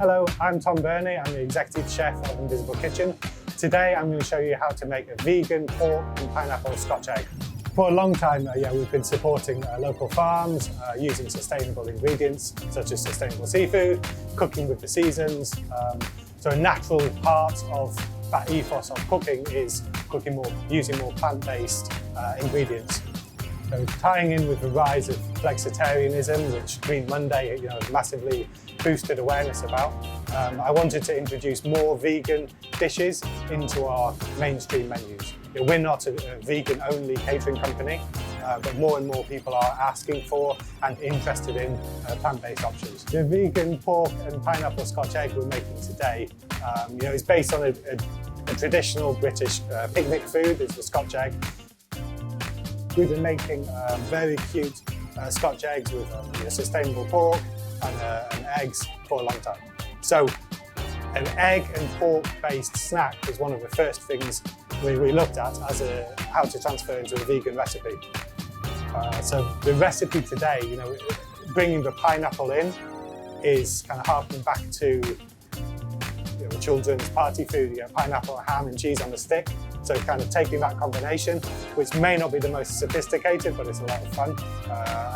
Hello, I'm Tom Burney. I'm the Executive Chef of Invisible Kitchen. Today I'm going to show you how to make a vegan pork and pineapple Scotch egg. For a long time, we've been supporting local farms, using sustainable ingredients such as sustainable seafood, cooking with the seasons. So a natural part of that ethos of cooking is using more plant-based ingredients. So tying in with the rise of flexitarianism, which Green Monday massively boosted awareness about, I wanted to introduce more vegan dishes into our mainstream menus. We're not a vegan-only catering company, but more and more people are asking for and interested in plant-based options. The vegan pork and pineapple Scotch egg we're making today is based on a traditional British picnic food. It's the Scotch egg. We've been making very cute Scotch eggs with sustainable pork and eggs for a long time. So an egg and pork based snack was one of the first things we looked at as how to transfer into a vegan recipe. So the recipe today, bringing the pineapple in is kind of harking back to children's party food, pineapple, ham and cheese on the stick. So kind of taking that combination, which may not be the most sophisticated, but it's a lot of fun,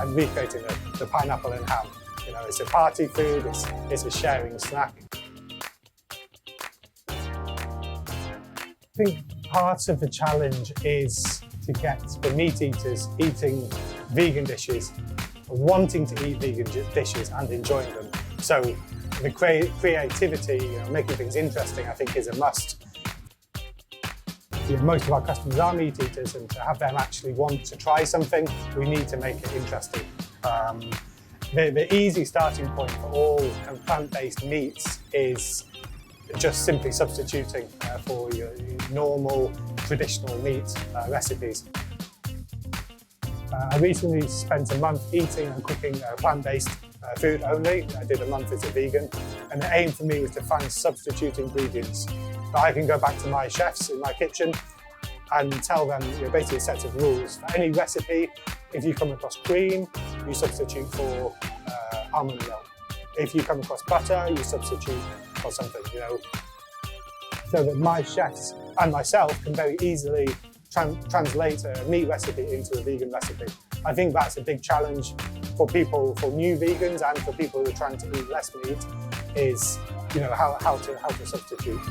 and recreating the pineapple and ham. It's a party food, it's a sharing snack. I think part of the challenge is to get the meat eaters eating vegan dishes, wanting to eat vegan dishes and enjoying them. So the creativity, making things interesting, I think is a must. Most of our customers are meat eaters, and to have them actually want to try something, we need to make it interesting. The easy starting point for all plant-based meats is just simply substituting for your normal, traditional meat recipes. I recently spent a month eating and cooking plant-based food only. I did a month as a vegan, and the aim for me was to find substitute ingredients that I can go back to my chefs in my kitchen and tell them basically a set of rules. For any recipe, if you come across cream, you substitute for almond milk. If you come across butter, you substitute for something, so that my chefs and myself can very easily translate a meat recipe into a vegan recipe. I think that's a big challenge for new vegans and for people who are trying to eat less meat, is how to substitute.